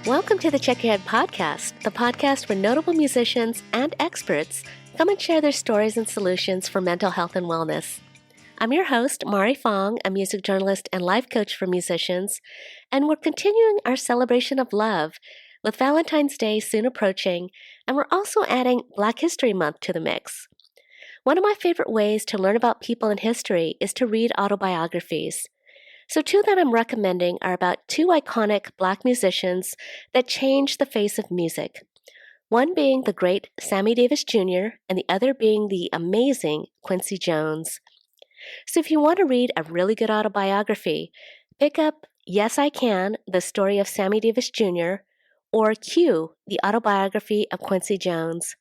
Welcome to the Check Your Head podcast, the podcast where notable musicians and experts come and share their stories and solutions for mental health and wellness. I'm your host, Mari Fong, a music journalist and life coach for musicians, and we're continuing our celebration of love with Valentine's Day soon approaching, and we're also adding Black History Month to the mix. One of my favorite ways to learn about people in history is to read autobiographies. So two that I'm recommending are about two iconic Black musicians that changed the face of music. One being the great Sammy Davis Jr. and the other being the amazing Quincy Jones. So if you want to read a really good autobiography, pick up Yes, I Can, The Story of Sammy Davis Jr., or Q, The Autobiography of Quincy Jones.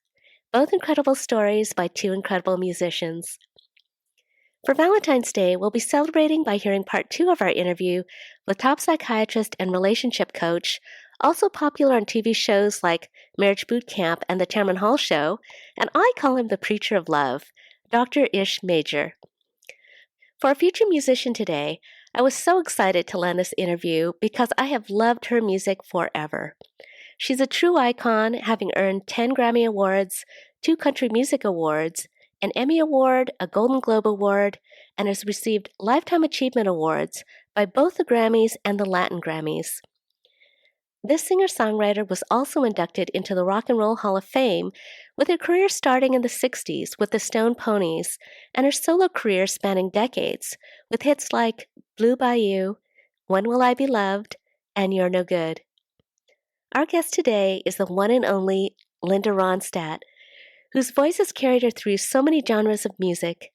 Both incredible stories by two incredible musicians. For Valentine's Day, we'll be celebrating by hearing part 2 of our interview with top psychiatrist and relationship coach, also popular on TV shows like Marriage Boot Camp and The Tamron Hall Show, and I call him the Preacher of Love, Dr. Ish Major. For our featured musician today, I was so excited to land this interview because I have loved her music forever. She's a true icon, having earned 10 Grammy Awards, 2 Country Music Awards, an Emmy Award, a Golden Globe Award, and has received Lifetime Achievement Awards by both the Grammys and the Latin Grammys. This singer-songwriter was also inducted into the Rock and Roll Hall of Fame, with her career starting in the 60s with the Stone Ponies, and her solo career spanning decades, with hits like Blue Bayou, When Will I Be Loved, and You're No Good. Our guest today is the one and only Linda Ronstadt, whose voice has carried her through so many genres of music: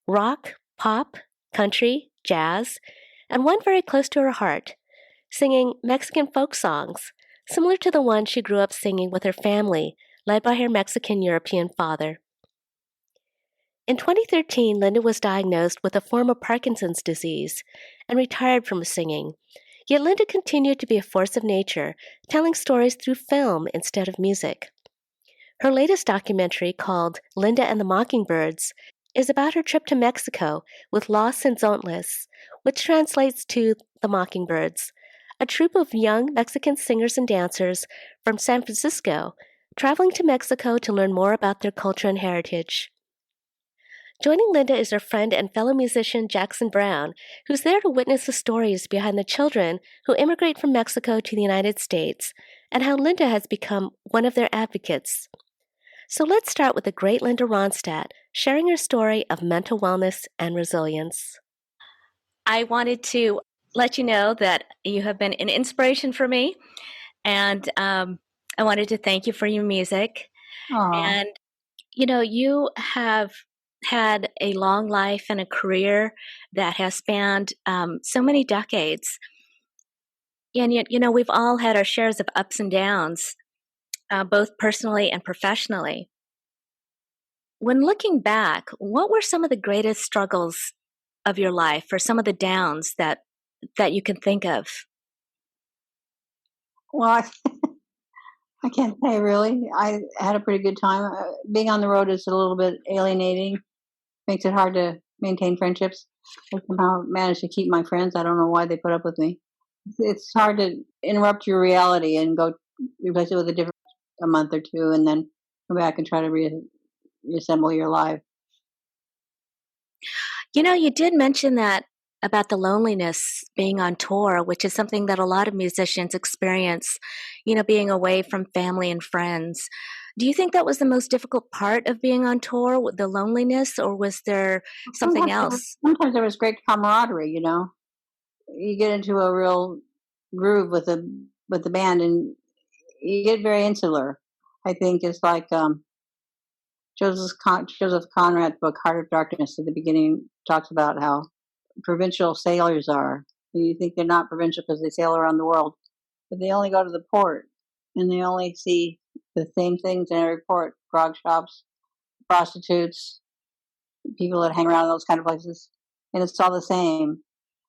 rock, pop, country, jazz, and one very close to her heart, singing Mexican folk songs, similar to the one she grew up singing with her family, led by her Mexican-European father. In 2013, Linda was diagnosed with a form of Parkinson's disease and retired from singing, yet Linda continued to be a force of nature, telling stories through film instead of music. Her latest documentary, called Linda and the Mockingbirds, is about her trip to Mexico with Los Senzontles, which translates to the Mockingbirds, a troupe of young Mexican singers and dancers from San Francisco, traveling to Mexico to learn more about their culture and heritage. Joining Linda is her friend and fellow musician Jackson Brown, who's there to witness the stories behind the children who immigrate from Mexico to the United States, and how Linda has become one of their advocates. So let's start with the great Linda Ronstadt sharing her story of mental wellness and resilience. I wanted to let you know that you have been an inspiration for me, and I wanted to thank you for your music. Aww. And, you have had a long life and a career that has spanned so many decades. And yet, we've all had our shares of ups and downs, both personally and professionally. When looking back, what were some of the greatest struggles of your life, or some of the downs that you can think of? Well, I can't say really. I had a pretty good time. Being on the road is a little bit alienating. Makes it hard to maintain friendships. I somehow managed to keep my friends. I don't know why they put up with me. It's hard to interrupt your reality and go replace it with a month or two, and then come back and try to reassemble your life. You did mention that about the loneliness being on tour, which is something that a lot of musicians experience, being away from family and friends. Do you think that was the most difficult part of being on tour, the loneliness, or was there something else? Sometimes there was great camaraderie, You get into a real groove with the band, and you get very insular. I think it's like Joseph Conrad's book, Heart of Darkness, at the beginning talks about how provincial sailors are. You think they're not provincial because they sail around the world, but they only go to the port, and they only see the same things in every port: grog shops, prostitutes, people that hang around in those kind of places, and it's all the same.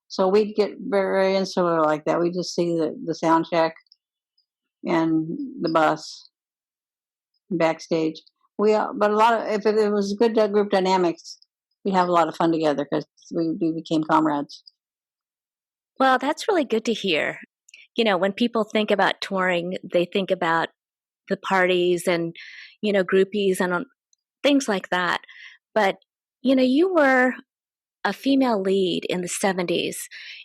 So we'd get very, very insular like that. We just see the sound check and the bus backstage. But if it was good group dynamics, we'd have a lot of fun together because we became comrades. Well, that's really good to hear. when people think about touring, they think about the parties and, groupies and things like that. But, you were a female lead in the 70s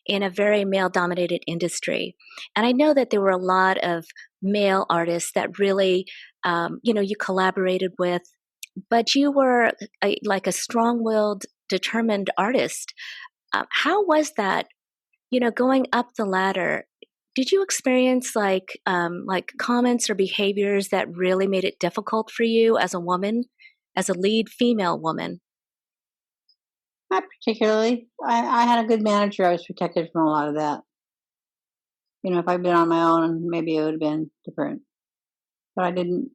in a very male dominated industry. And I know that there were a lot of male artists that really, you collaborated with, but you were like a strong willed, determined artist. How was that, going up the ladder? Did you experience like comments or behaviors that really made it difficult for you as a woman, as a lead female woman? Not particularly. I had a good manager. I was protected from a lot of that. If I'd been on my own, maybe it would have been different. But I didn't.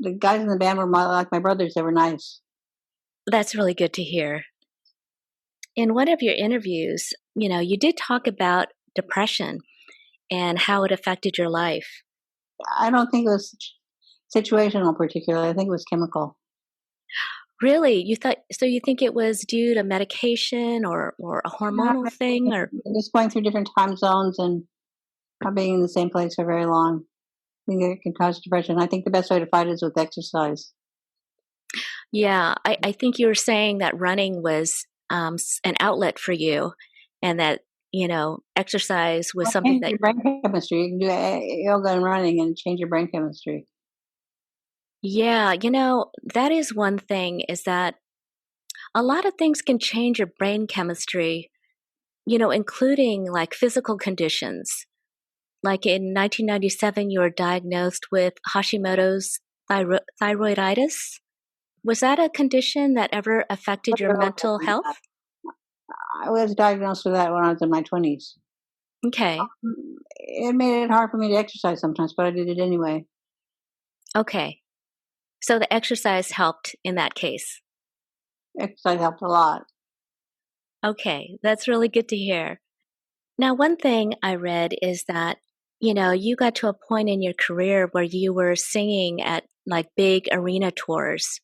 The guys in the band were like my brothers. They were nice. That's really good to hear. In one of your interviews, you did talk about depression and how it affected your life. I don't think it was situational particularly. I think it was chemical. Really? You think it was due to medication or a hormonal thing, or just going through different time zones and not being in the same place for very long. I think it can cause depression. I think the best way to fight it is with exercise. Yeah, I think you were saying that running was an outlet for you, and that exercise was something that your brain chemistry. You can do yoga and running and change your brain chemistry. Yeah, that is one thing, is that a lot of things can change your brain chemistry, including like physical conditions. Like in 1997, you were diagnosed with Hashimoto's thyroiditis. Was that a condition that ever affected your mental health? I was diagnosed with that when I was in my 20s. Okay. It made it hard for me to exercise sometimes, but I did it anyway. Okay. So the exercise helped in that case. Exercise helped a lot. Okay, that's really good to hear. Now, one thing I read is that, you got to a point in your career where you were singing at like big arena tours.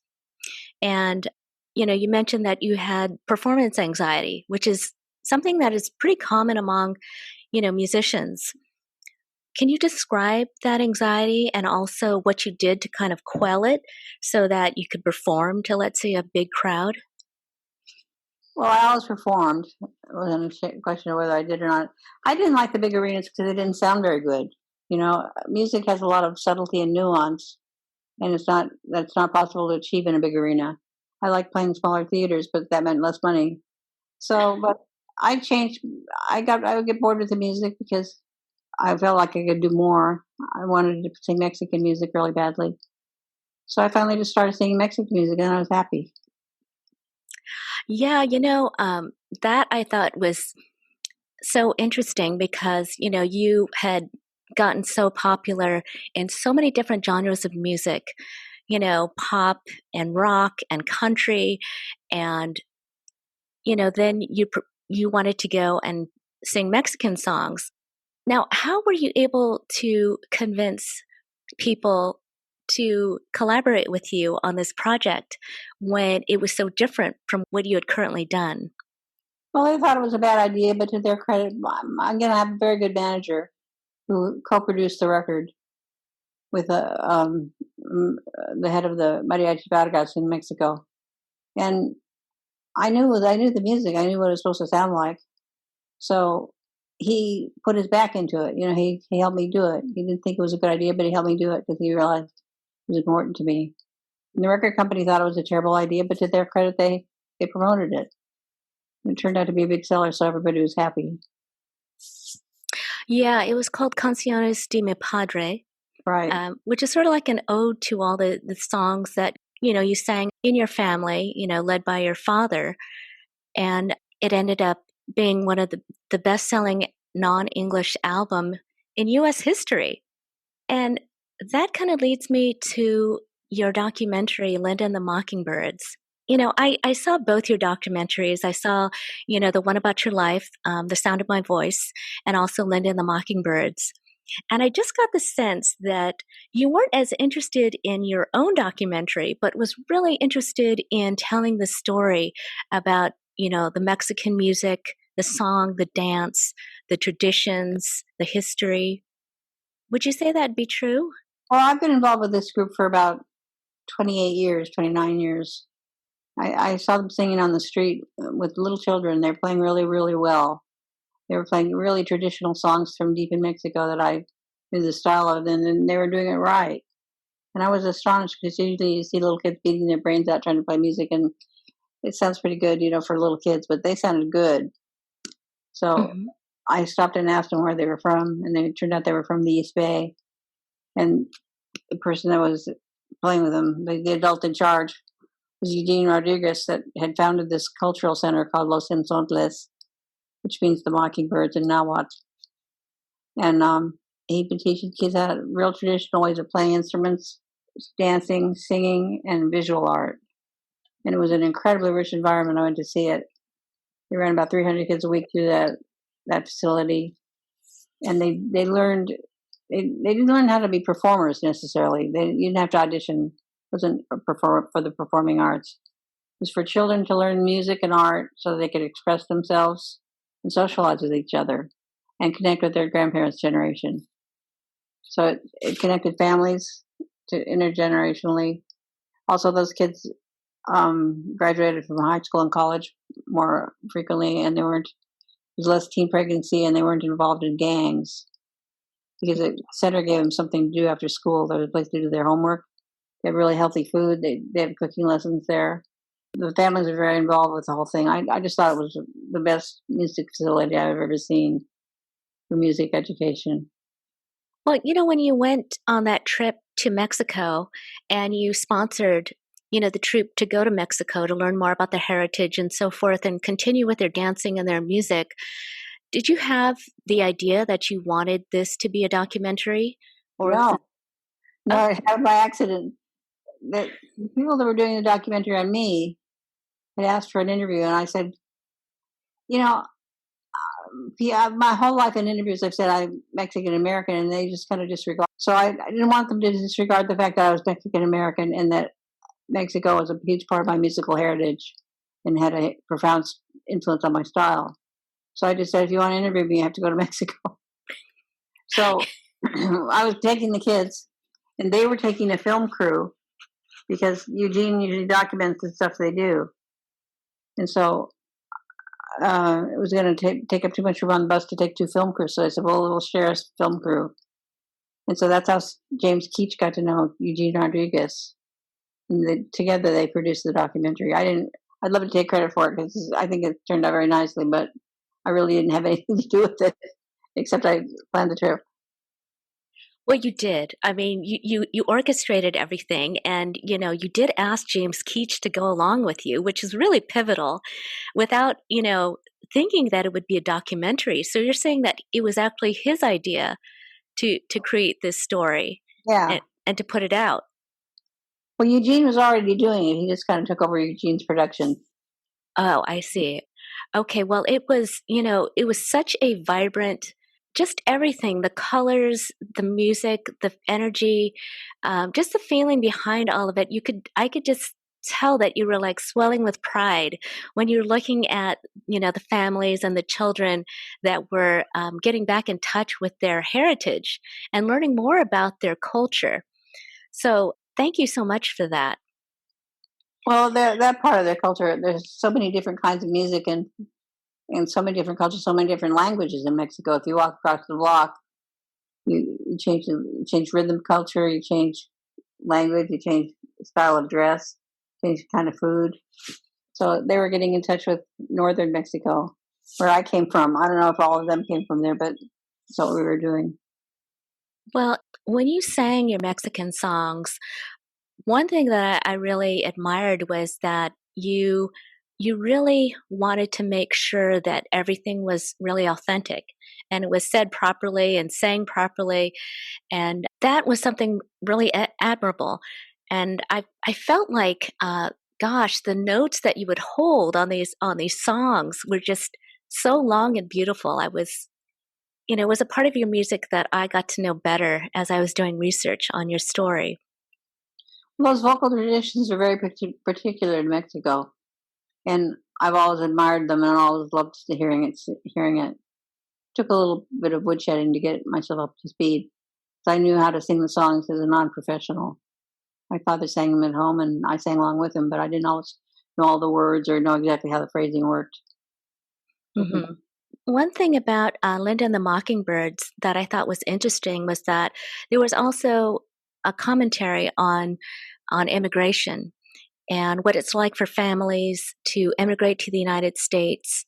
And, you mentioned that you had performance anxiety, which is something that is pretty common among, musicians. Can you describe that anxiety and also what you did to kind of quell it so that you could perform to, let's say, a big crowd? Well, I always performed. It wasn't a question of whether I did or not. I didn't like the big arenas because they didn't sound very good. Music has a lot of subtlety and nuance, and that's not possible to achieve in a big arena. I like playing smaller theaters, but that meant less money. So, but I changed. I would get bored with the music because I felt like I could do more. I wanted to sing Mexican music really badly. So I finally just started singing Mexican music, and I was happy. Yeah, that I thought was so interesting because, you had gotten so popular in so many different genres of music, pop and rock and country. And, then you wanted to go and sing Mexican songs. Now, how were you able to convince people to collaborate with you on this project when it was so different from what you had currently done? Well, they thought it was a bad idea, but to their credit, again, I have a very good manager who co-produced the record with the head of the Mariachi Vargas in Mexico, and I knew the music. I knew what it was supposed to sound like, so he put his back into it. He helped me do it. He didn't think it was a good idea, but he helped me do it because he realized it was important to me. And the record company thought it was a terrible idea, but to their credit, they promoted it. It turned out to be a big seller, so everybody was happy. Yeah, it was called Canciones de Mi Padre, Right. which is sort of like an ode to all the songs that, you sang in your family, led by your father. And it ended up being one of the best-selling non-English album in U.S. history. And that kind of leads me to your documentary, Linda and the Mockingbirds. I saw both your documentaries. I saw, the one about your life, The Sound of My Voice, and also Linda and the Mockingbirds. And I just got the sense that you weren't as interested in your own documentary, but was really interested in telling the story about, the Mexican music, the song, the dance, the traditions, the history. Would you say that'd be true? Well, I've been involved with this group for about 28 years, 29 years. I saw them singing on the street with little children. They're playing really, really well. They were playing really traditional songs from deep in Mexico that I knew the style of, and they were doing it right. And I was astonished because usually you see little kids beating their brains out trying to play music, and it sounds pretty good, for little kids, but they sounded good. So Hmm. I stopped and asked them where they were from, and it turned out they were from the East Bay. And the person that was playing with them, the adult in charge, was Eugene Rodriguez, that had founded this cultural center called Los Ensontles, which means the Mockingbirds in Nahuatl. And he'd been teaching kids how real traditional ways of playing instruments, dancing, singing, and visual art. And it was an incredibly rich environment. I went to see it. They ran about 300 kids a week through that facility, and they learned. They didn't learn how to be performers necessarily. You didn't have to audition. It wasn't for the performing arts. It was for children to learn music and art so they could express themselves and socialize with each other and connect with their grandparents' generation. So it connected families to intergenerationally. Also, those kids graduated from high school and college more frequently, and there was less teen pregnancy, and they weren't involved in gangs because the center gave them something to do after school. There was a place to do their homework. They had really healthy food. They had cooking lessons there. The families are very involved with the whole thing. I just thought it was the best music facility I've ever seen for music education. Well, when you went on that trip to Mexico and you sponsored, the troop to go to Mexico to learn more about their heritage and so forth and continue with their dancing and their music, did you have the idea that you wanted this to be a documentary? Or No, oh, no, it happened by accident. The people that were doing the documentary on me had asked for an interview, and I said, you know, yeah, my whole life in interviews, I've said I'm Mexican American, and they just kind of disregard. So I didn't want them to disregard the fact that I was Mexican American and that Mexico was a huge part of my musical heritage and had a profound influence on my style. So I just said, if you want to interview me, you have to go to Mexico. So I was taking the kids, and they were taking a film crew because Eugene usually documents the stuff they do. And so it was going to take up too much room on the bus to take two film crews. So I said, well, we'll share a film crew. And so that's how James Keach got to know Eugene Rodriguez. And together they produced the documentary. I'd love to take credit for it because I think it turned out very nicely, but I really didn't have anything to do with it except I planned the trip. well, you did. I mean, you orchestrated everything, and you did ask James Keach to go along with you, which is really pivotal, without thinking that it would be a documentary. So you're saying that it was actually his idea to create this story, Yeah. and to put it out. Well, Eugene was already doing it. He just kind of took over Eugene's production. Oh, I see. Okay, well, it was such a vibrant, just everything, the colors, the music, the energy, just the feeling behind all of it. I could just tell that you were like swelling with pride when you're looking at, the families and the children that were getting back in touch with their heritage and learning more about their culture. So thank you so much for that. Well, that part of their culture, there's so many different kinds of music and so many different cultures, so many different languages in Mexico. If you walk across the block, you change rhythm culture, you change language, you change style of dress, change kind of food. So they were getting in touch with northern Mexico, where I came from. I don't know if all of them came from there, but that's what we were doing. Well, when you sang your Mexican songs, one thing that I really admired was that you really wanted to make sure that everything was really authentic and it was said properly and sang properly, and that was something really admirable. And I felt like, gosh, the notes that you would hold on these songs were just so long and beautiful. It was a part of your music that I got to know better as I was doing research on your story. Those vocal traditions are very particular in Mexico, and I've always admired them and always loved hearing it. Took a little bit of woodshedding to get myself up to speed. I knew how to sing the songs as a non-professional. My father sang them at home, and I sang along with him, but I didn't always know all the words or know exactly how the phrasing worked. Mm-hmm. One thing about Linda and the Mockingbirds that I thought was interesting was that there was also a commentary on immigration and what it's like for families to immigrate to the United States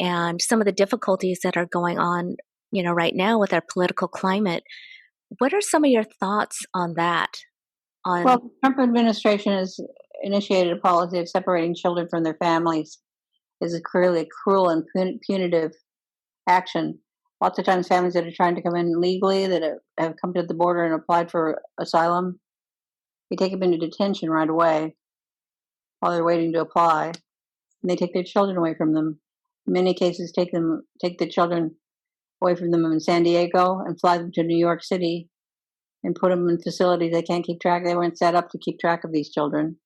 and some of the difficulties that are going on, right now with our political climate. What are some of your thoughts on that? Well, the Trump administration has initiated a policy of separating children from their families. Is a clearly cruel and punitive action. Lots of times, families that are trying to come in legally, that have come to the border and applied for asylum, they take them into detention right away while they're waiting to apply, and they take their children away from them. In many cases, take the children away from them in San Diego and fly them to New York City and put them in facilities they can't keep track. They weren't set up to keep track of these children.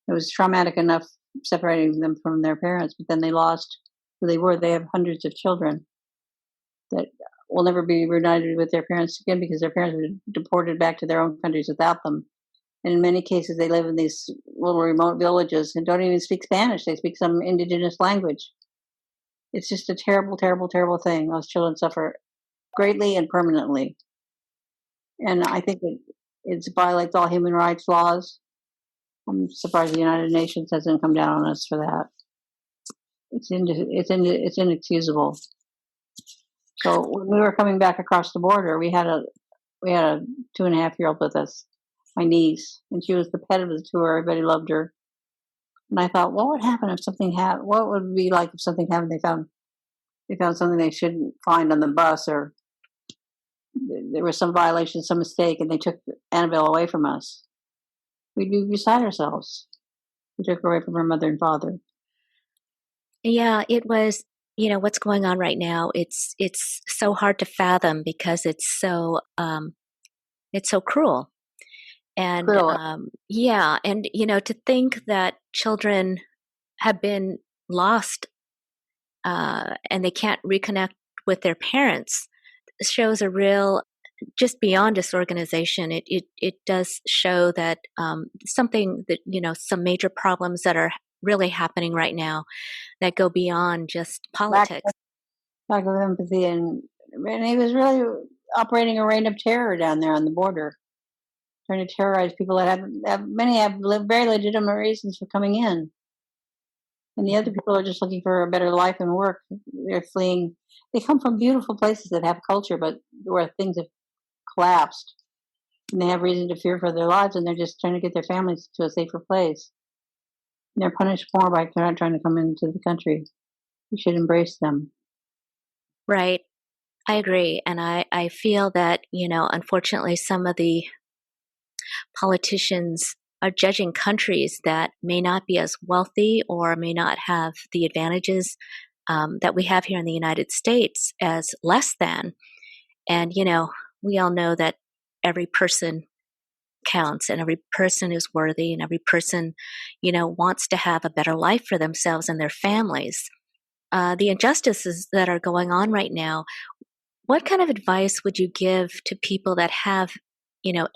It was traumatic enough separating them from their parents, but then they lost who they were. They have hundreds of children that will never be reunited with their parents again because their parents were deported back to their own countries without them. And in many cases, they live in these little remote villages and don't even speak Spanish. They speak some indigenous language. It's just a terrible, terrible, terrible thing. Those children suffer greatly and permanently. And I think it violates all human rights laws. I'm surprised the United Nations hasn't come down on us for that. It's inexcusable. So when we were coming back across the border, we had a 2.5-year-old with us, my niece, and she was the pet of the tour. Everybody loved her. And I thought, what would happen if something happened? What would it be like if something happened? They found something they shouldn't find on the bus, or there was some violation, some mistake, and they took Annabelle away from us. We'd be beside ourselves. We took her away from her mother and father. Yeah, it was, what's going on right now. It's so hard to fathom because it's so cruel. And yeah, and to think that children have been lost and they can't reconnect with their parents shows a real, just beyond disorganization. It does show that something that some major problems that are really happening right now that go beyond just politics. Lack of empathy, and he was really operating a reign of terror down there on the border, trying to terrorize people that many have very legitimate reasons for coming in, and the other people are just looking for a better life and work. They're fleeing. They come from beautiful places that have culture, but where things have collapsed, and they have reason to fear for their lives, and they're just trying to get their families to a safer place. And they're punished more by not trying to come into the country. We should embrace them. Right. I agree. And I feel that, unfortunately, some of the politicians are judging countries that may not be as wealthy or may not have the advantages that we have here in the United States as less than. And, we all know that every person counts and every person is worthy and every person, wants to have a better life for themselves and their families. The injustices that are going on right now, what kind of advice would you give to people that have,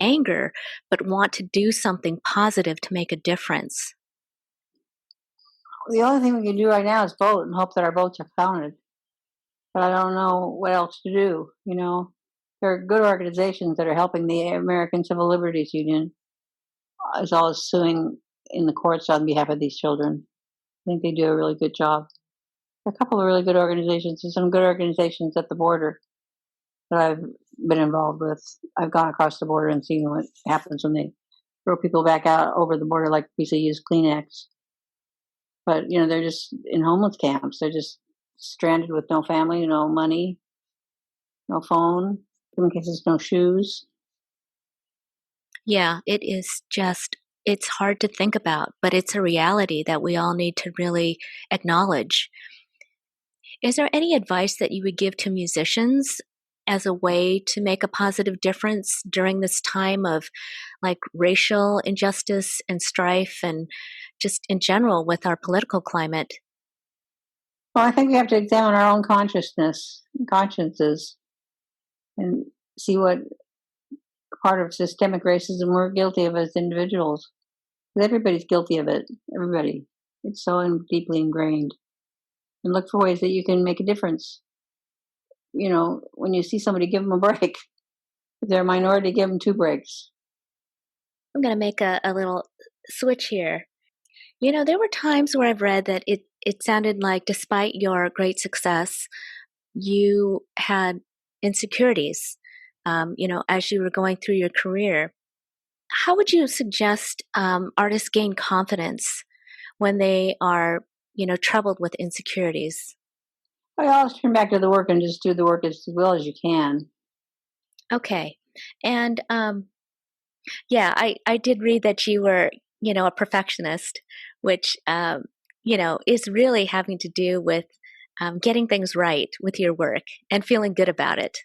anger, but want to do something positive to make a difference? The only thing we can do right now is vote and hope that our votes are counted. But I don't know what else to do. There are good organizations that are helping. The American Civil Liberties Union is always suing in the courts on behalf of these children. I think they do a really good job. There are a couple of really good organizations. There's some good organizations at the border that I've been involved with. I've gone across the border and seen what happens when they throw people back out over the border like a piece of used Kleenex. But, they're just in homeless camps. They're just stranded with no family, no money, no phone, in some cases, no shoes. Yeah, it is just, it's hard to think about, but it's a reality that we all need to really acknowledge. Is there any advice that you would give to musicians as a way to make a positive difference during this time of like racial injustice and strife and just in general with our political climate? Well, I think we have to examine our own consciences and see what part of systemic racism we're guilty of as individuals. Everybody's guilty of it. Everybody. It's so deeply ingrained. And look for ways that you can make a difference. When you see somebody, give them a break. If they're a minority, give them 2 breaks. I'm going to make a little switch here. There were times where I've read that it sounded like despite your great success, you had insecurities, as you were going through your career. How would you suggest artists gain confidence when they are, troubled with insecurities? I always turn back to the work and just do the work as well as you can. Okay. And yeah, I did read that you were, a perfectionist, which, is really having to do with getting things right with your work and feeling good about it.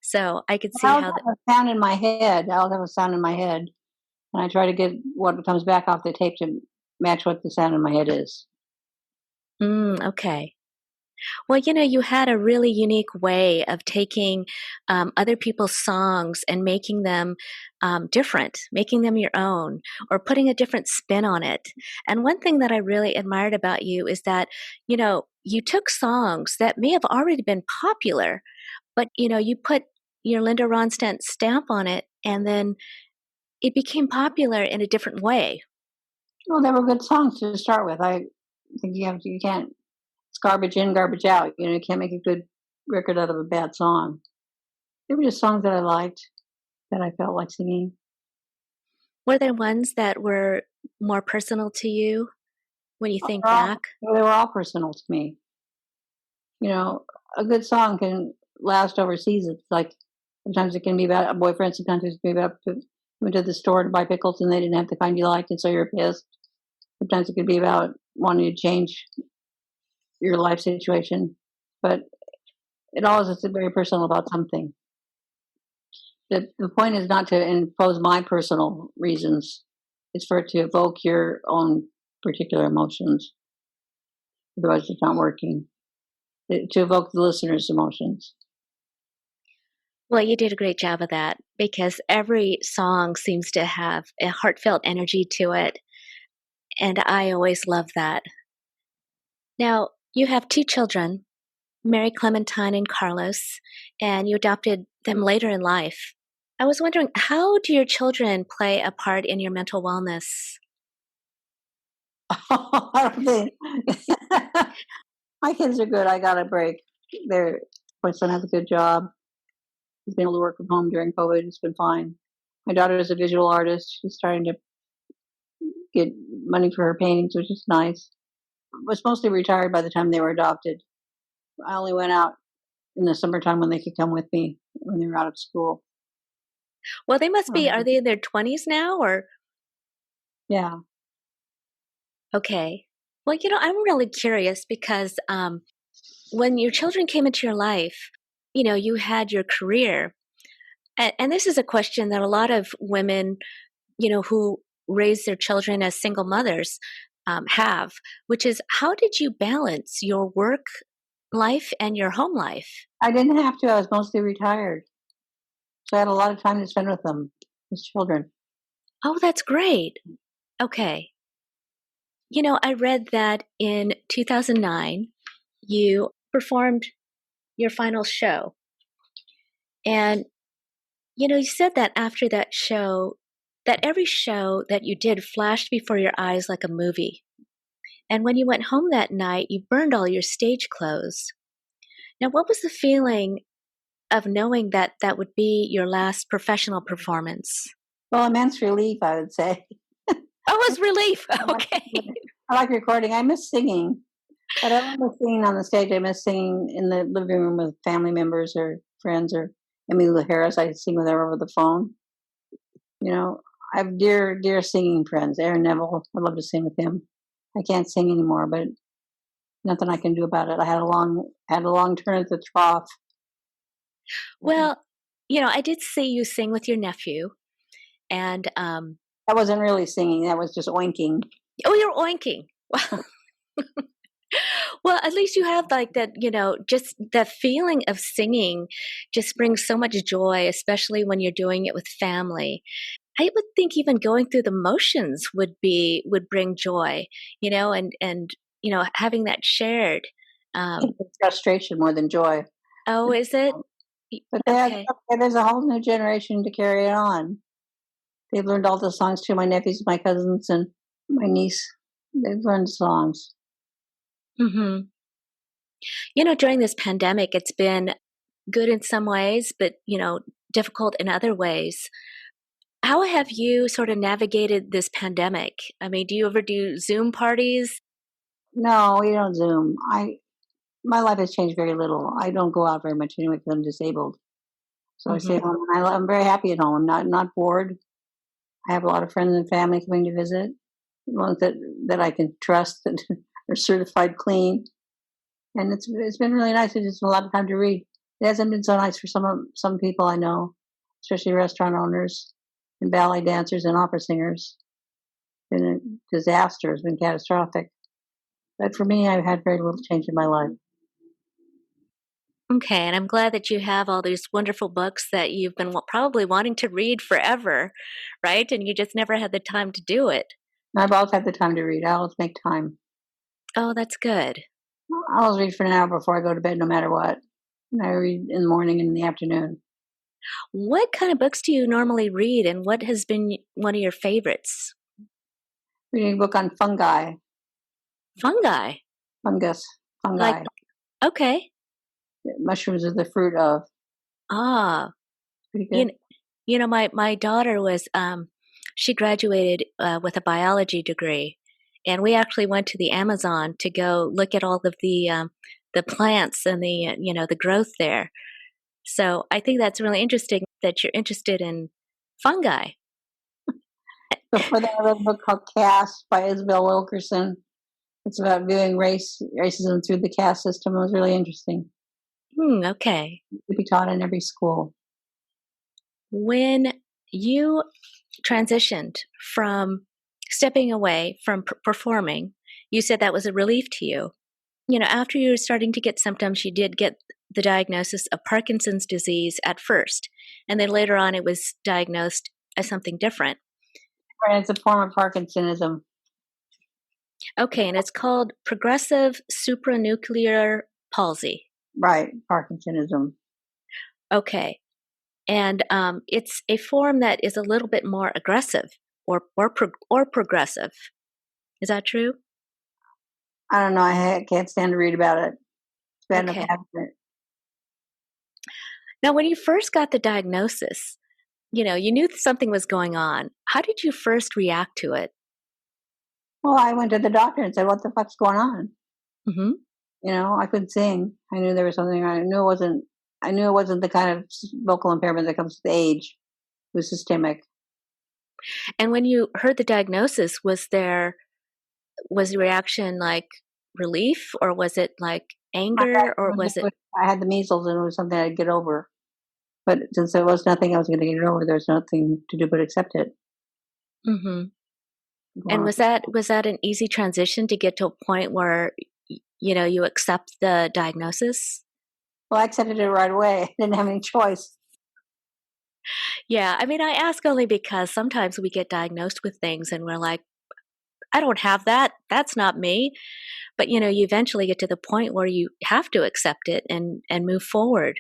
So I could see I'll how have a sound in my head. I'll have a sound in my head. And I try to get what comes back off the tape to match what the sound in my head is. Okay. Well, you had a really unique way of taking other people's songs and making them different, making them your own, or putting a different spin on it. And one thing that I really admired about you is that, you took songs that may have already been popular, but, you put your Linda Ronstadt stamp on it, and then it became popular in a different way. Well, they were good songs to start with. I think you can't. It's garbage in, garbage out. You can't make a good record out of a bad song. They were just songs that I liked, that I felt like singing. Were there ones that were more personal to you when you think back? They were all personal to me. A good song can last over seasons. Like sometimes it can be about a boyfriend, sometimes it can be about went to the store to buy pickles and they didn't have the kind you liked, and so you're pissed. Sometimes it could be about wanting to change your life situation, but it always is very personal about something. The point is not to impose my personal reasons. It's for it to evoke your own particular emotions. Otherwise, it's not working. To evoke the listener's emotions. Well, you did a great job of that because every song seems to have a heartfelt energy to it. And I always love that. Now, you have 2 children, Mary Clementine and Carlos, and you adopted them later in life. I was wondering, how do your children play a part in your mental wellness? I don't think. My kids are good. I got a break. My son has a good job. He's been able to work from home during COVID. It's been fine. My daughter is a visual artist. She's starting to get money for her paintings, which is nice. Was mostly retired by the time they were adopted. I only went out in the summertime when they could come with me when they were out of school. Well, they must be, are they in their 20s now or? Yeah. Okay. Well, I'm really curious because when your children came into your life, you had your career. And this is a question that a lot of women, who raise their children as single mothers have, which is how did you balance your work life and your home life? I didn't have to. I was mostly retired. So I had a lot of time to spend with them, as children. Oh, that's great. Okay. I read that in 2009, you performed your final show. And, you said that after that show, that every show that you did flashed before your eyes like a movie. And when you went home that night, you burned all your stage clothes. Now, what was the feeling of knowing that that would be your last professional performance? Well, immense relief, I would say. Oh, it was relief. Okay. I like recording. I miss singing. But I don't miss singing on the stage. I miss singing in the living room with family members or friends or Emily Harris. I sing with her over the phone. I have dear, dear singing friends. Aaron Neville, I love to sing with him. I can't sing anymore, but nothing I can do about it. I had a long turn at the trough. Well, I did see you sing with your nephew, and that wasn't really singing. That was just oinking. Oh, you're oinking. Well, at least you have like that, just the feeling of singing just brings so much joy, especially when you're doing it with family. I would think even going through the motions would bring joy, and having that shared. Um, It's frustration more than joy. oh, is it? But Okay. there's a whole new generation to carry it on. They've learned all the songs too. My nephews, my cousins, and my niece. They've learned songs. Hmm. During this pandemic, it's been good in some ways, but difficult in other ways. How have you sort of navigated this pandemic? I mean, do you ever do Zoom parties? No, we don't Zoom. My life has changed very little. I don't go out very much anyway because I'm disabled. So I stay Hmm. at home. And I'm very happy at home. I'm not bored. I have a lot of friends and family coming to visit, ones that I can trust that are certified clean, and it's been really nice. It's just a lot of time to read. It hasn't been so nice for some people I know, especially restaurant owners and ballet dancers and opera singers. It's been a disaster. It's been catastrophic. But for me, I've had very little change in my life. Okay, and I'm glad that you have all these wonderful books that you've been probably wanting to read forever, right? And you just never had the time to do it. I've always had the time to read. I always make time. Oh, that's good. I always read for an hour before I go to bed, no matter what. And I read in the morning and in the afternoon. What kind of books do you normally read, and what has been one of your favorites? Reading a book on fungi, Fungi. fungus, Like, fungi. okay. Mushrooms are the fruit of. Ah, Pretty you, good. kn- my daughter was, she graduated with a biology degree, and we actually went to the Amazon to go look at all of the plants and the growth there. So I think that's really interesting that you're interested in fungi. Before that, I read a book called Caste by Isabel Wilkerson. It's about viewing racism through the caste system. It was really interesting. Okay. It could be taught in every school. When you transitioned from stepping away from performing, you said that was a relief to you. After you were starting to get symptoms, you did get the diagnosis of Parkinson's disease at first, and then later on it was diagnosed as something different. Right, it's a form of Parkinsonism. Okay, and it's called progressive supranuclear palsy. Right, Parkinsonism. Okay, and it's a form that is a little bit more aggressive or progressive. Is that true? I don't know. I can't stand to read about it. It's bad enough Okay. having it. Now, when you first got the diagnosis, you knew something was going on. How did you first react to it? Well, I went to the doctor and said, "What the fuck's going on?" Hmm. I couldn't sing. I knew there was something. I knew it wasn't. I knew it wasn't the kind of vocal impairment that comes with age. It was systemic. And when you heard the diagnosis, was the reaction like relief, or was it like anger, or was it? I had the measles, and it was something I'd get over. But since there was nothing I was going to get over, there's nothing to do but accept it. Hmm. Go And on. was that an easy transition to get to a point where you accept the diagnosis? Well, I accepted it right away. I didn't have any choice. Yeah, I mean, I ask only because sometimes we get diagnosed with things and we're like, I don't have that. That's not me. But you eventually get to the point where you have to accept it and move forward.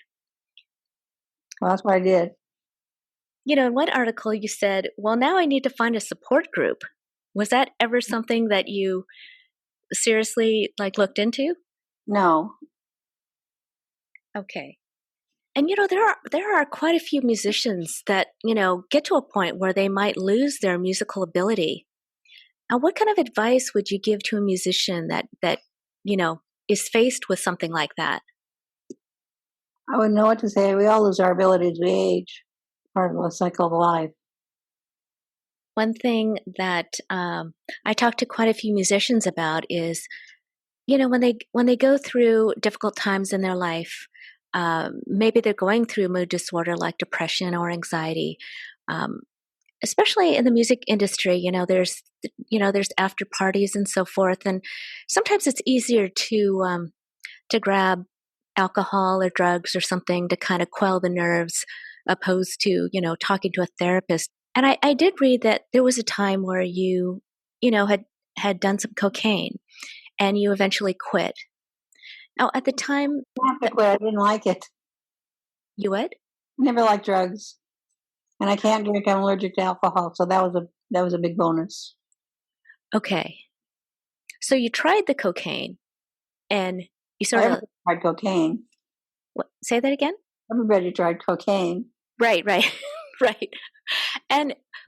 Well, that's what I did. In one article you said, "Well, now I need to find a support group." Was that ever something that you seriously like looked into? No, Okay. And there are quite a few musicians that, get to a point where they might lose their musical ability. Now, what kind of advice would you give to a musician that is faced with something like that? I wouldn't know what to say. We all lose our ability as we age. Part of the cycle of life. One thing that I talk to quite a few musicians about is, when they go through difficult times in their life, maybe they're going through mood disorder like depression or anxiety. Um, especially in the music industry, there's after parties and so forth, and sometimes it's easier to grab alcohol or drugs or something to kind of quell the nerves, opposed to talking to a therapist. And I did read that there was a time where you had done some cocaine, and you eventually quit. Now, at the time, I have to quit. I didn't like it. you would? Never liked drugs, and I can't drink. I'm allergic to alcohol, so that was a big bonus. Okay. So you tried the cocaine, and you sort of tried cocaine. what, say that again? Everybody tried cocaine. Right, right.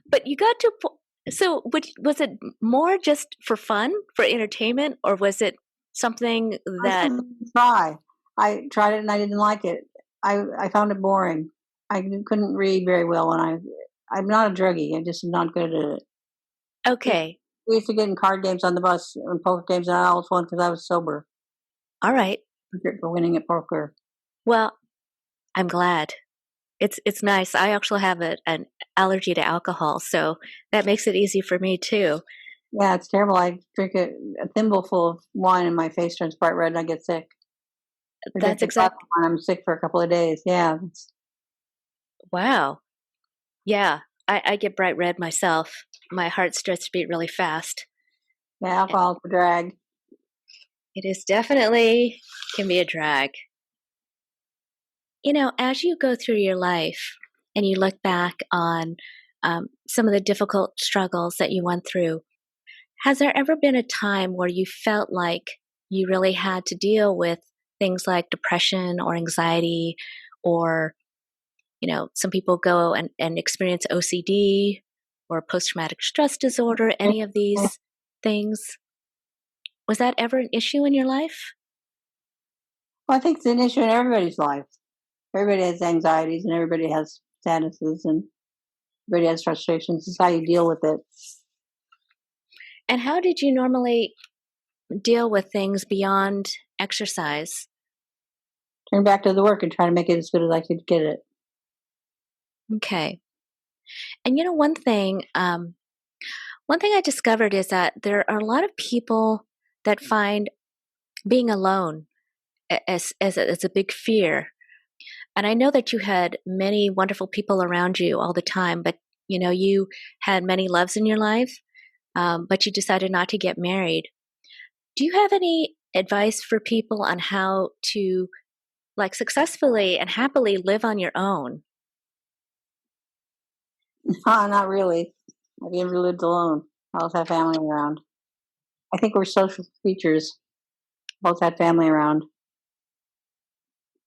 But you got to. So, was it more just for fun, for entertainment, or was it something that? I tried it and I didn't like it. I found it boring. I couldn't read very well, and I'm not a druggie. I'm just not good at it. Okay. We used to get in card games on the bus and poker games, and I always won because I was sober. All right. For winning at poker. Well, I'm glad. It's nice. I actually have an allergy to alcohol, so that makes it easy for me too. Yeah, it's terrible. I drink a thimble full of wine and my face turns bright red and I get sick. That's exactly. I'm sick for a couple of days. Yeah. Wow. Yeah, I get bright red myself. My heart starts to beat really fast. Yeah, alcohol's a drag. It is definitely can be a drag. As you go through your life and you look back on some of the difficult struggles that you went through, has there ever been a time where you felt like you really had to deal with things like depression or anxiety, or, some people go and experience OCD or post-traumatic stress disorder, any of these things? Was that ever an issue in your life? Well, I think it's an issue in everybody's life. Everybody has anxieties and everybody has sadnesses and everybody has frustrations. It's how you deal with it. And how did you normally deal with things beyond exercise? Turn back to the work and try to make it as good as I could get it. Okay. And one thing I discovered is that there are a lot of people that find being alone as a big fear. And I know that you had many wonderful people around you all the time, but you had many loves in your life, but you decided not to get married. Do you have any advice for people on how to successfully and happily live on your own? Not really. I've never lived alone. I always have family around. I think we're social creatures. Both had family around.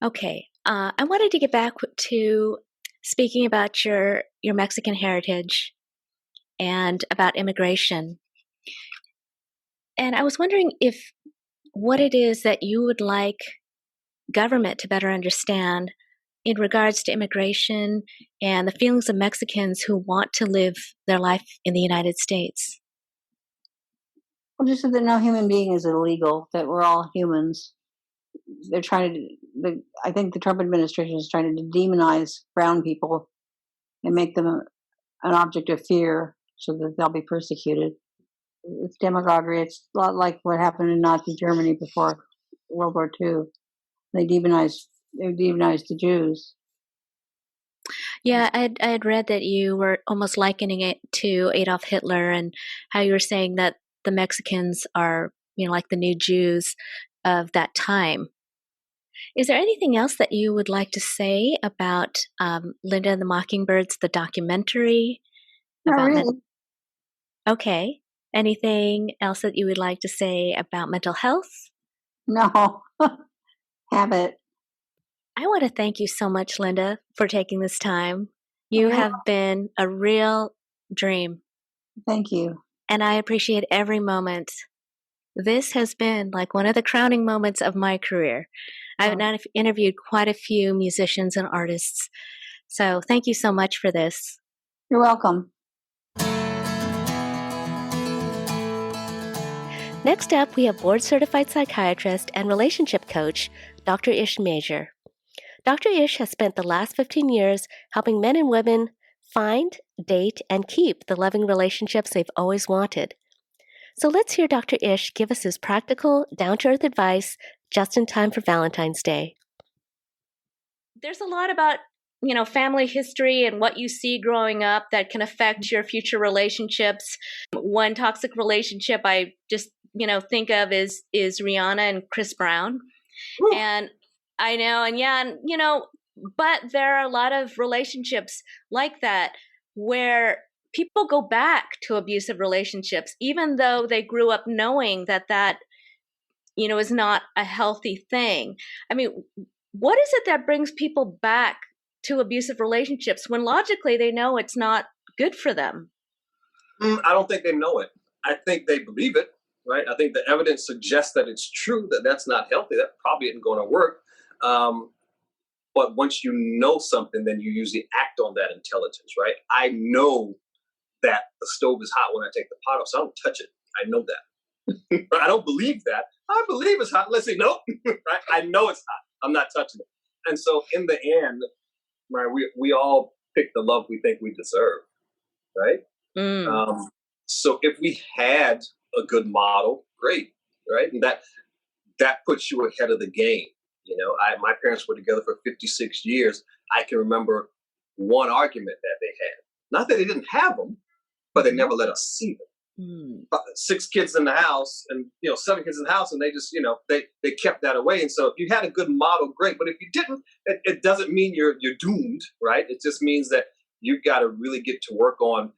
Okay. I wanted to get back to speaking about your Mexican heritage and about immigration. And I was wondering what it is that you would like government to better understand in regards to immigration and the feelings of Mexicans who want to live their life in the United States. Well, just that no human being is illegal, that we're all humans. They're trying to, I think the Trump administration is trying to demonize brown people and make them an object of fear so that they'll be persecuted. It's demagoguery. It's a lot like what happened in Nazi Germany before World War II. They demonized the Jews. Yeah, I had read that you were almost likening it to Adolf Hitler, and how you were saying that the Mexicans are, like the new Jews of that time. Is there anything else that you would like to say about Linda and the Mockingbirds, the documentary? Not really. Okay. Anything else that you would like to say about mental health? No. Habit. I want to thank you so much, Linda, for taking this time. You have been a real dream. Thank you. And I appreciate every moment. This has been like one of the crowning moments of my career. I've interviewed quite a few musicians and artists. So thank you so much for this. You're welcome. Next up, we have board-certified psychiatrist and relationship coach, Dr. Ish Major. Dr. Ish has spent the last 15 years helping men and women find, date, and keep the loving relationships they've always wanted. So let's hear Dr. Ish give us his practical, down-to-earth advice just in time for Valentine's Day. There's a lot about, family history and what you see growing up that can affect your future relationships. One toxic relationship I just, think of is Rihanna and Chris Brown. Ooh. And I know, but there are a lot of relationships like that where people go back to abusive relationships, even though they grew up knowing that is not a healthy thing. I mean, what is it that brings people back to abusive relationships when logically they know it's not good for them? I don't think they know it. I think they believe it, right? I think the evidence suggests that it's true, that that's not healthy. That probably isn't going to work. But once you know something, then you usually act on that intelligence, right? I know that the stove is hot when I take the pot off, so I don't touch it. I know that. But I don't believe that. I believe it's hot. Let's say, nope. Right? I know it's hot. I'm not touching it. And so in the end, right, we all pick the love we think we deserve, right? So if we had a good model, great, right? And that puts you ahead of the game. My parents were together for 56 years. I can remember one argument that they had. Not that they didn't have them, but they never let us see them. 6 kids in the house and 7 kids in the house, and they just they kept that away. And so if you had a good model, great. But if you didn't, it doesn't mean you're doomed, right? It just means that you've got to really get to work on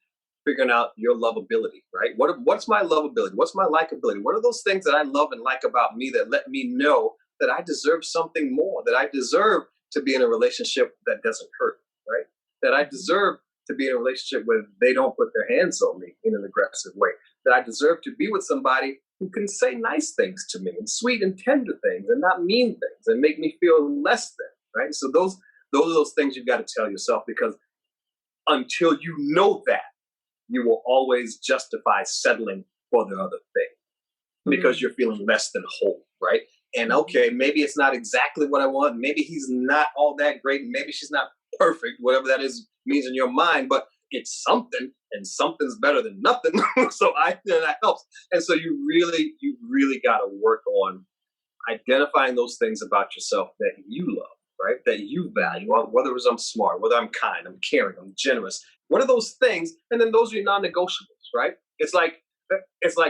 figuring out your lovability, right? What's my lovability? What's my likability? What are those things that I love and like about me that let me know that I deserve something more? That I deserve to be in a relationship that doesn't hurt, right? That I deserve to be in a relationship where they don't put their hands on me in an aggressive way. That I deserve to be with somebody who can say nice things to me and sweet and tender things and not mean things and make me feel less than, right? So those are those things you've got to tell yourself, because until you know that, you will always justify settling for the other thing because you're feeling less than whole, right? And okay, maybe it's not exactly what I want. Maybe he's not all that great. Maybe she's not perfect, whatever that means in your mind, but it's something, and something's better than nothing. So that helps. And so you really got to work on identifying those things about yourself that you love, right? That you value, whether it's I'm smart, whether I'm kind, I'm caring, I'm generous. What are those things? And then those are your non-negotiables, right? It's like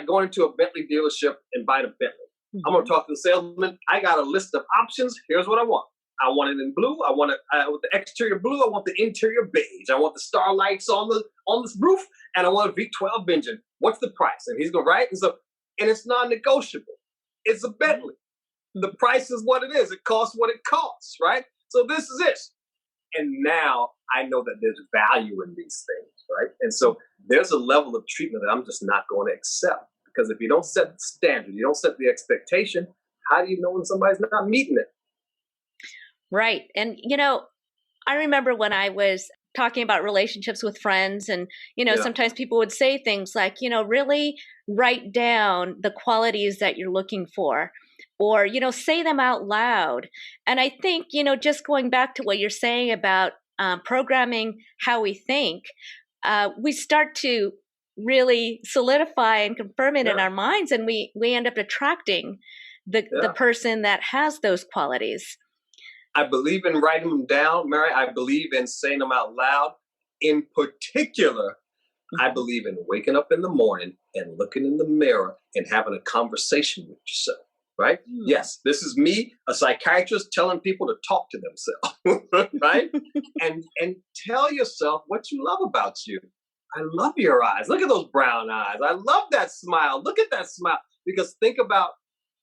going into a Bentley dealership and buying a Bentley. I'm going to talk to the salesman. I got a list of options. Here's what I want. I want it in blue. I want it with the exterior blue. I want the interior beige. I want the star lights on this roof, and I want a V12 engine. What's the price? And he's going right. And it's non-negotiable. It's a Bentley. The price is what it is. It costs what it costs, right? So this is it. And now I know that there's value in these things, right? And so there's a level of treatment that I'm just not going to accept, because if you don't set the standard, you don't set the expectation, how do you know when somebody's not meeting it? Right. And, I remember when I was talking about relationships with friends and, sometimes people would say things like, really write down the qualities that you're looking for, or, say them out loud. And I think, just going back to what you're saying about programming how we think, we start to really solidify and confirm it in our minds, and we end up attracting the person that has those qualities. I believe in writing them down, Mary. I believe in saying them out loud. In particular, I believe in waking up in the morning and looking in the mirror and having a conversation with yourself, right? Yes, this is me, a psychiatrist, telling people to talk to themselves, right? and tell yourself what you love about you. I love your eyes. Look at those brown eyes. I love that smile. Look at that smile. Because think about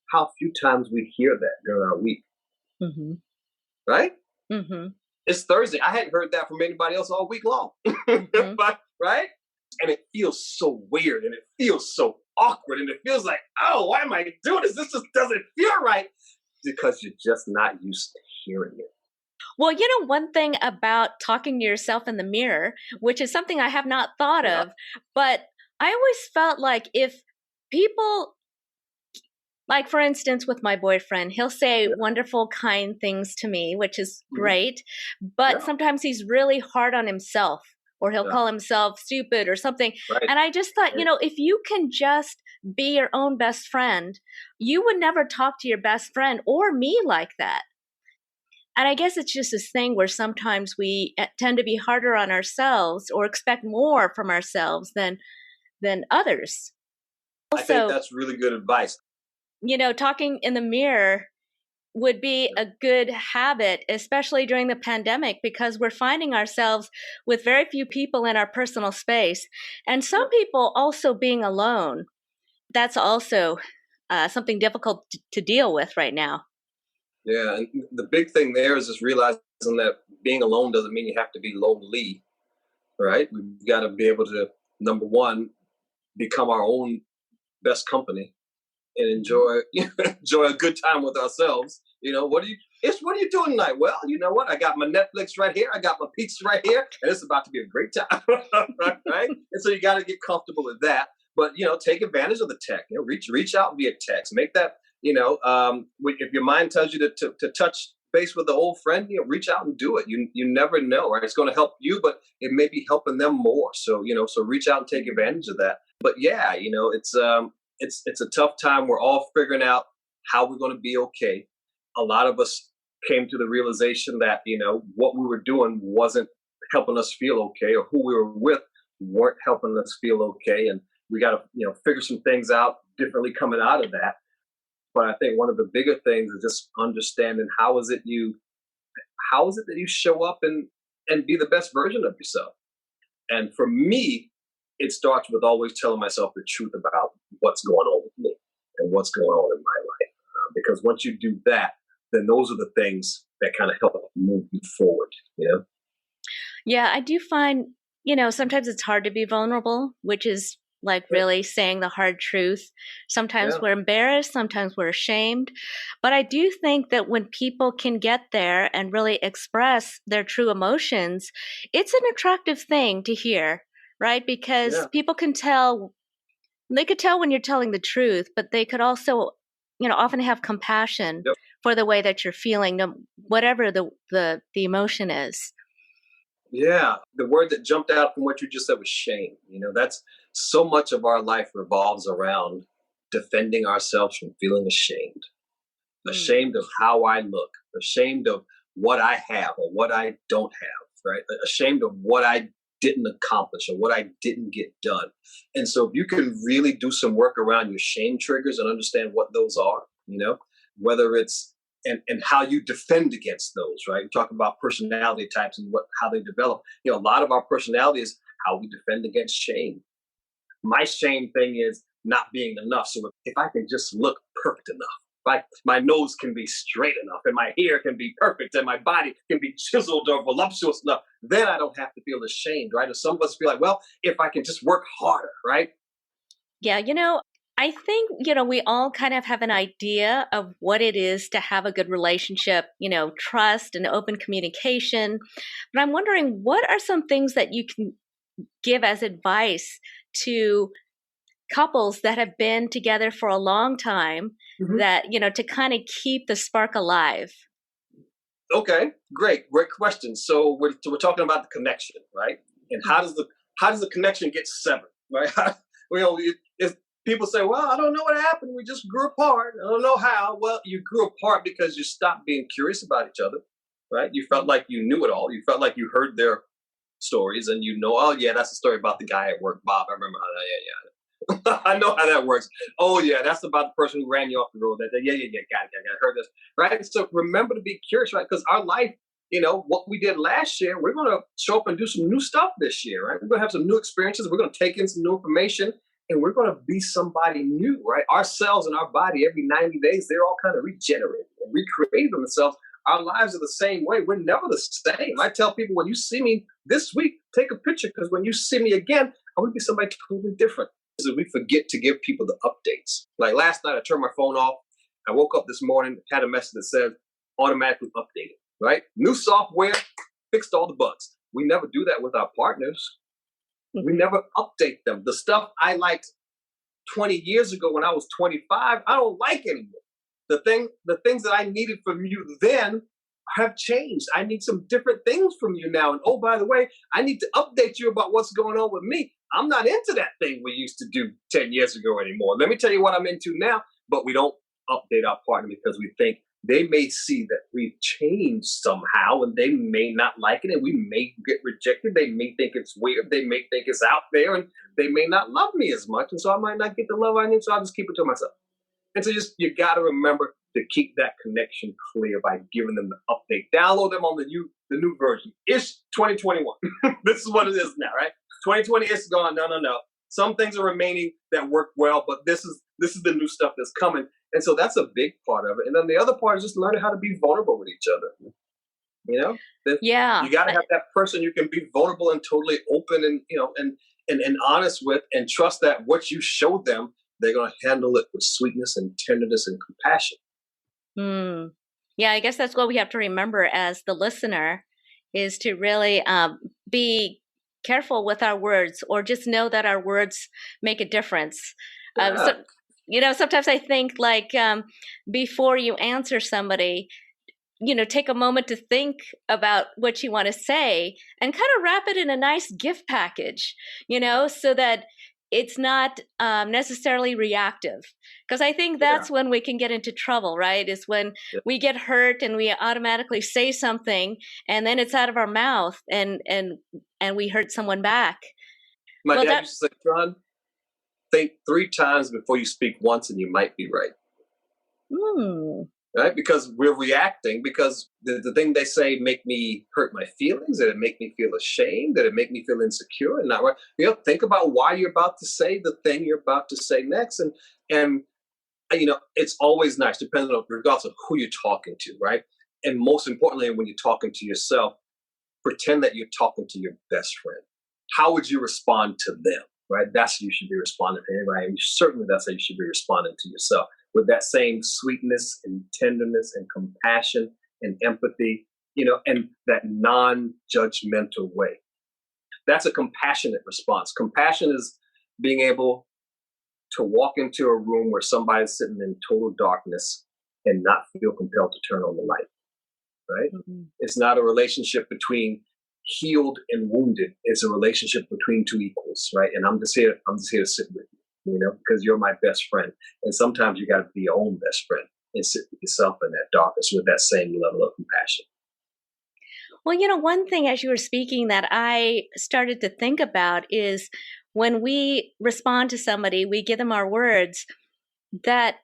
how few times we hear that during our week. Right? It's Thursday. I hadn't heard that from anybody else all week long. But, right? And it feels so weird, and it feels so awkward, and it feels like, oh, why am I doing this? This just doesn't feel right. Because you're just not used to hearing it. Well, one thing about talking to yourself in the mirror, which is something I have not thought of, but I always felt like if people, like for instance, with my boyfriend, he'll say wonderful, kind things to me, which is great, but sometimes he's really hard on himself or he'll Yeah. call himself stupid or something. Right. And I just thought, if you can just be your own best friend, you would never talk to your best friend or me like that. And I guess it's just this thing where sometimes we tend to be harder on ourselves or expect more from ourselves than others. I think that's really good advice. Talking in the mirror would be a good habit, especially during the pandemic, because we're finding ourselves with very few people in our personal space. And some people also being alone. That's also something difficult to deal with right now. Yeah, and the big thing there is just realizing that being alone doesn't mean you have to be lonely, right? We've got to be able to, number one, become our own best company and enjoy a good time with ourselves. What are you doing tonight? Well, you know what? I got my Netflix right here. I got my pizza right here, and it's about to be a great time, right? And so you got to get comfortable with that. But take advantage of the tech. Reach out via text. Make that. If your mind tells you to touch base with the old friend, reach out and do it. You never know, right? It's going to help you, but it may be helping them more. So so reach out and take advantage of that. But yeah, it's a tough time. We're all figuring out how we're going to be okay. A lot of us came to the realization that what we were doing wasn't helping us feel okay, or who we were with weren't helping us feel okay, and we got to figure some things out differently coming out of that. But I think one of the bigger things is just understanding how is it that you show up and be the best version of yourself. And for me, it starts with always telling myself the truth about what's going on with me and what's going on in my life. Because once you do that, then those are the things that kind of help move you forward. Yeah, I do find, sometimes it's hard to be vulnerable, which is like really saying the hard truth. Sometimes we're embarrassed, sometimes we're ashamed. But I do think that when people can get there and really express their true emotions, it's an attractive thing to hear, right? Because people can tell, they could tell when you're telling the truth, but they could also, often have compassion for the way that you're feeling, whatever the emotion is. Yeah, the word that jumped out from what you just said was shame. That's so much of our life revolves around defending ourselves from feeling ashamed. Ashamed of how I look, ashamed of what I have or what I don't have, right? Ashamed of what I didn't accomplish or what I didn't get done. And so if you can really do some work around your shame triggers and understand what those are, whether it's and how you defend against those, right? We talk about personality types and how they develop. A lot of our personality is how we defend against shame. My shame thing is not being enough. So if I can just look perfect enough, like my nose can be straight enough and my hair can be perfect and my body can be chiseled or voluptuous enough, then I don't have to feel ashamed, right? Or some of us feel like, well, if I can just work harder, right? Yeah, I think, we all kind of have an idea of what it is to have a good relationship, trust and open communication. But I'm wondering, what are some things that you can give as advice to couples that have been together for a long time that, to kind of keep the spark alive? Okay, great question. So we're talking about the connection, right? And how does the connection get severed, right? People say, well, I don't know what happened. We just grew apart. I don't know how. Well, you grew apart because you stopped being curious about each other, right? You felt like you knew it all. You felt like you heard their stories and oh, yeah, that's the story about the guy at work, Bob. I remember how that, yeah. I know how that works. Oh, yeah, that's about the person who ran you off the road. Yeah, got it. Heard this, right? So remember to be curious, right? Because our life, what we did last year, we're going to show up and do some new stuff this year, right? We're going to have some new experiences. We're going to take in some new information. And we're going to be somebody new, right? Our cells in our body, every 90 days, they're all kind of regenerated and recreated themselves. Our lives are the same way. We're never the same. I tell people, when you see me this week, take a picture, because when you see me again, I'm going to be somebody totally different. So we forget to give people the updates. Like last night, I turned my phone off. I woke up this morning, had a message that said automatically updated, right? New software, fixed all the bugs. We never do that with our partners. We never update them. The stuff I liked 20 years ago when I was 25, I don't like anymore. The things that I needed from you then, have changed. I need some different things from you now. And oh, by the way, I need to update you about what's going on with me. I'm not into that thing we used to do 10 years ago anymore. Let me tell you what I'm into now. But we don't update our partner because we think they may see that we've changed somehow and they may not like it and we may get rejected. They may think it's weird. They may think it's out there and they may not love me as much. And so I might not get the love I need. So I'll just keep it to myself. And so you got to remember to keep that connection clear by giving them the update. Download them on the new version. It's 2021. This is what it is now, right? 2020 is gone. No. Some things are remaining that work well, but this is the new stuff that's coming. And so that's a big part of it. And then the other part is just learning how to be vulnerable with each other. You know? Yeah. You got to have that person you can be vulnerable and totally open and, and honest with, and trust that what you show them, they're going to handle it with sweetness and tenderness and compassion. Yeah, I guess that's what we have to remember as the listener is to really be careful with our words, or just know that our words make a difference. Sometimes I think like before you answer somebody, take a moment to think about what you want to say and kind of wrap it in a nice gift package, so that it's not necessarily reactive. Because I think that's when we can get into trouble, right? Is when we get hurt and we automatically say something and then it's out of our mouth and we hurt someone back. My dad used to say, John, think 3 times before you speak once and you might be right. Right? Because we're reacting, because the thing they say make me hurt my feelings, that it make me feel ashamed, that it make me feel insecure and not right. Think about why you're about to say the thing you're about to say next. And it's always nice, depending on regardless of who you're talking to, right? And most importantly, when you're talking to yourself, pretend that you're talking to your best friend. How would you respond to them? Right? That's how you should be responding to anybody. And certainly that's how you should be responding to yourself, with that same sweetness and tenderness and compassion and empathy, and that non-judgmental way. That's a compassionate response. Compassion is being able to walk into a room where somebody's sitting in total darkness and not feel compelled to turn on the light, right? Mm-hmm. It's not a relationship between healed and wounded. It's a relationship between 2 equals, right? And I'm just here to sit with you, because you're my best friend. And sometimes you got to be your own best friend and sit with yourself in that darkness with that same level of compassion. Well, one thing as you were speaking that I started to think about is when we respond to somebody, we give them our words, that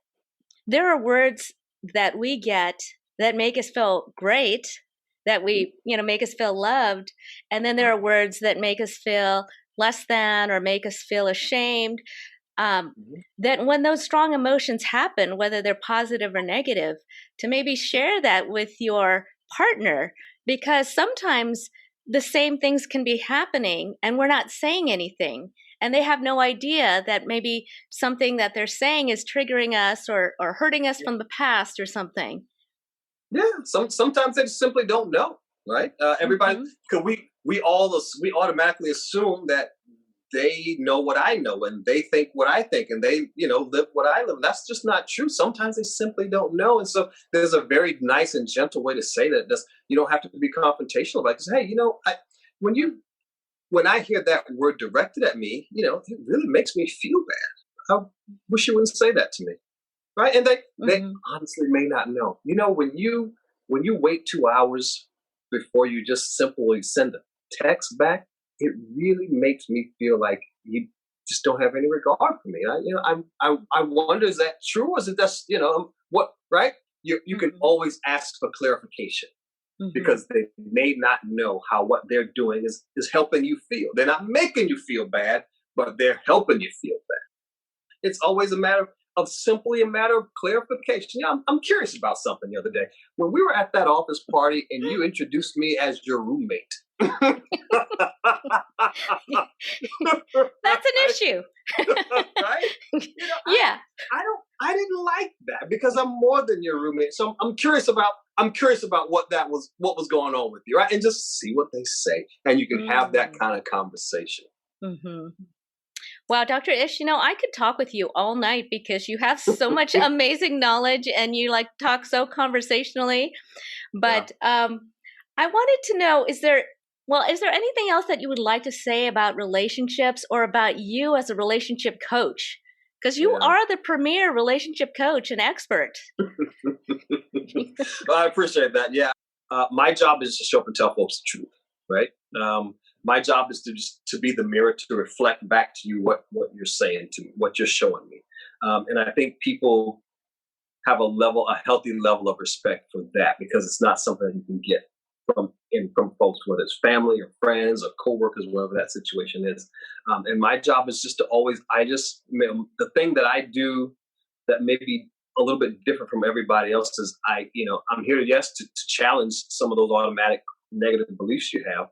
there are words that we get that make us feel great, that we, make us feel loved. And then there are words that make us feel less than or make us feel ashamed. That when those strong emotions happen, whether they're positive or negative, to maybe share that with your partner, because sometimes the same things can be happening and we're not saying anything. And they have no idea that maybe something that they're saying is triggering us or hurting us from the past or something. Yeah, sometimes they just simply don't know, right? Everybody, because we automatically assume that they know what I know and they think what I think and they, live what I live. That's just not true. Sometimes they simply don't know. And so there's a very nice and gentle way to say that. You don't have to be confrontational about it. Because, hey, when I hear that word directed at me, it really makes me feel bad. I wish you wouldn't say that to me. Right. And they honestly may not know. When you wait 2 hours before you just simply send a text back, it really makes me feel like you just don't have any regard for me. I wonder, is that true? Or is it just, what, right? You can always ask for clarification because they may not know how what they're doing is helping you feel. They're not making you feel bad, but they're helping you feel bad. It's always simply a matter of clarification. I'm curious about something the other day. When we were at that office party and you introduced me as your roommate. That's an issue. Right? Yeah. I didn't like that because I'm more than your roommate. So I'm curious about what was going on with you, right? And just see what they say. And you can have that kind of conversation. Wow, Dr. Ish, I could talk with you all night because you have so much amazing knowledge and you talk so conversationally. But I wanted to know, is there anything else that you would like to say about relationships or about you as a relationship coach? Because you are the premier relationship coach and expert. Well, I appreciate that. Yeah. My job is to show up and tell folks the truth, right? My job is to be the mirror to reflect back to you what you're saying to me, what you're showing me. And I think people have a healthy level of respect for that, because it's not something that you can get from folks, whether it's family or friends or coworkers, whatever that situation is. And my job is just to always, the thing that I do that may be a little bit different from everybody else is I'm here, to challenge some of those automatic negative beliefs you have,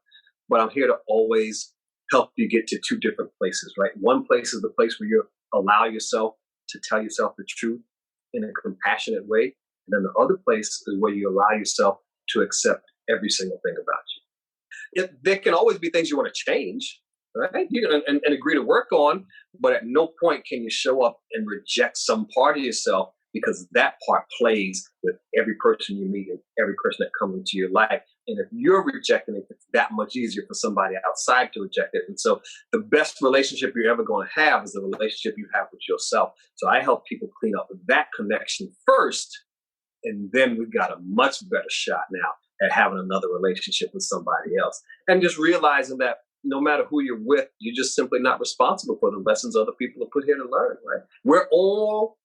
but I'm here to always help you get to two different places, right? One place is the place where you allow yourself to tell yourself the truth in a compassionate way. And then the other place is where you allow yourself to accept every single thing about you. There can always be things you want to change, right? And agree to work on, but at no point can you show up and reject some part of yourself, because that part plays with every person you meet and every person that comes into your life. And if you're rejecting it, it's that much easier for somebody outside to reject it. And so the best relationship you're ever going to have is the relationship you have with yourself. So I help people clean up that connection first, and then we've got a much better shot now at having another relationship with somebody else. And just realizing that no matter who you're with, you're just simply not responsible for the lessons other people are put here to learn, right? We're all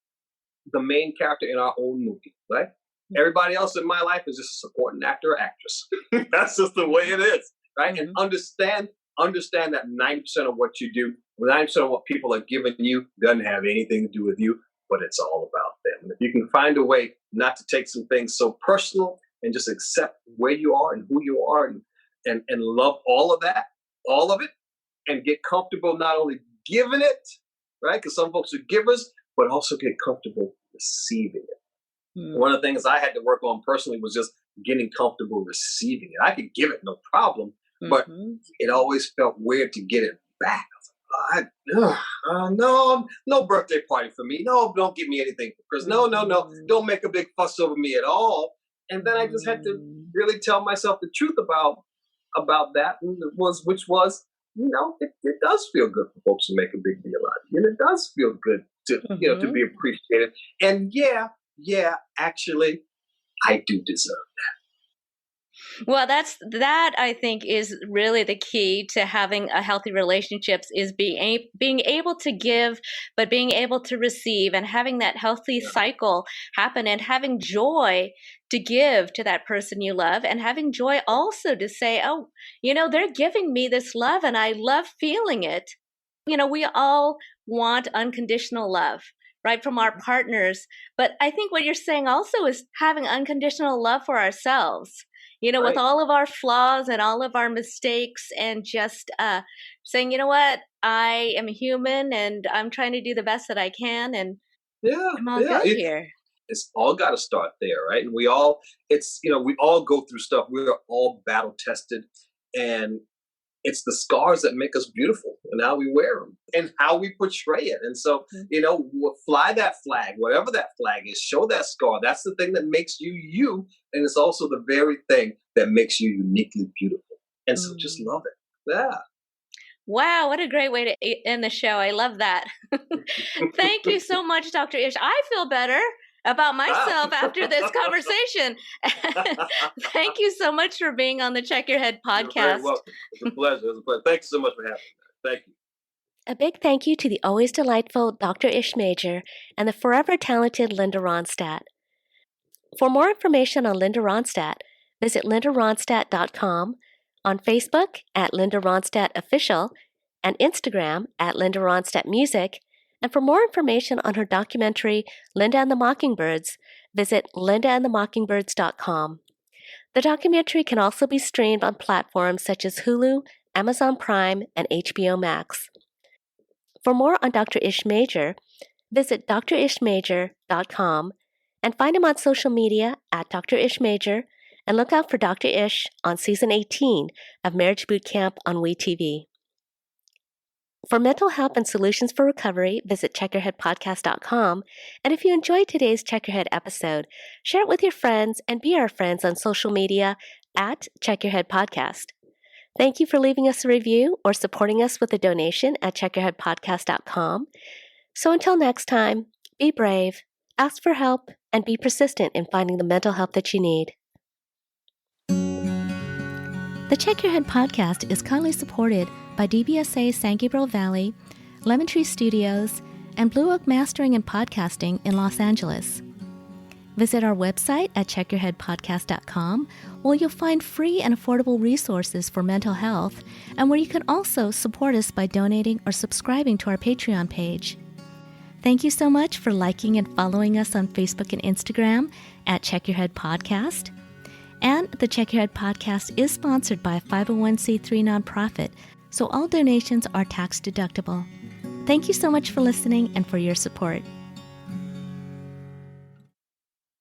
the main character in our own movie, right? Everybody else in my life is just a supporting actor or actress. That's just the way it is, right? Mm-hmm. And understand that 90% of what you do, 90% of what people are giving you doesn't have anything to do with you, but it's all about them. And if you can find a way not to take some things so personal and just accept where you are and who you are and love all of it, and get comfortable not only giving it, right? Because some folks are givers, but also get comfortable receiving it. Mm. One of the things I had to work on personally was just getting comfortable receiving it. I could give it no problem, but it always felt weird to get it back. I was like, no birthday party for me. No, don't give me anything for Christmas. No, don't make a big fuss over me at all. And then I just had to really tell myself the truth about that, which was, it does feel good for folks to make a big deal out of it. And it does feel good to to be appreciated. And actually, I do deserve that. Well, that I think is really the key to having a healthy relationships, is being able to give, but being able to receive, and having that healthy cycle happen, and having joy to give to that person you love, and having joy also to say, oh, they're giving me this love and I love feeling it. We all want unconditional love, right, from our partners. But I think what you're saying also is having unconditional love for ourselves, right, with all of our flaws and all of our mistakes, and just saying, you know what, I am a human and I'm trying to do the best that I can, and I'm all good here. It's all got to start there, right? And we all go through stuff. We're all battle tested, and it's the scars that make us beautiful, and how we wear them and how we portray it. And so, fly that flag, whatever that flag is, show that scar. That's the thing that makes you you. And it's also the very thing that makes you uniquely beautiful. And so just love it. Yeah. Wow, what a great way to end the show. I love that. Thank you so much, Dr. Ish. I feel better about myself after this conversation. Thank you so much for being on the Check Your Head podcast. You're very welcome. It's a pleasure. Thank you so much for having me. Thank you. A big thank you to the always delightful Dr. Ish Major and the forever talented Linda Ronstadt. For more information on Linda Ronstadt, visit lindaronstadt.com, on Facebook at Linda Ronstadt Official, and Instagram at Linda Ronstadt Music. And for more information on her documentary, Linda and the Mockingbirds, visit lindaandthemockingbirds.com. The documentary can also be streamed on platforms such as Hulu, Amazon Prime, and HBO Max. For more on Dr. Ish Major, visit drishmajor.com and find him on social media at Dr. Ish Major, and look out for Dr. Ish on Season 18 of Marriage Boot Camp on WeTV. For mental help and solutions for recovery, visit checkyourheadpodcast.com. And if you enjoyed today's Check Your Head episode, share it with your friends and be our friends on social media at Check Your Head Podcast. Thank you for leaving us a review or supporting us with a donation at checkyourheadpodcast.com. So until next time, be brave, ask for help, and be persistent in finding the mental help that you need. The Check Your Head podcast is kindly supported by DBSA San Gabriel Valley, Lemon Tree Studios, and Blue Oak Mastering and Podcasting in Los Angeles. Visit our website at checkyourheadpodcast.com, where you'll find free and affordable resources for mental health, and where you can also support us by donating or subscribing to our Patreon page. Thank you so much for liking and following us on Facebook and Instagram at Check Your Head Podcast. And the Check Your Head Podcast is sponsored by a 501c3 nonprofit, so all donations are tax deductible. Thank you so much for listening and for your support.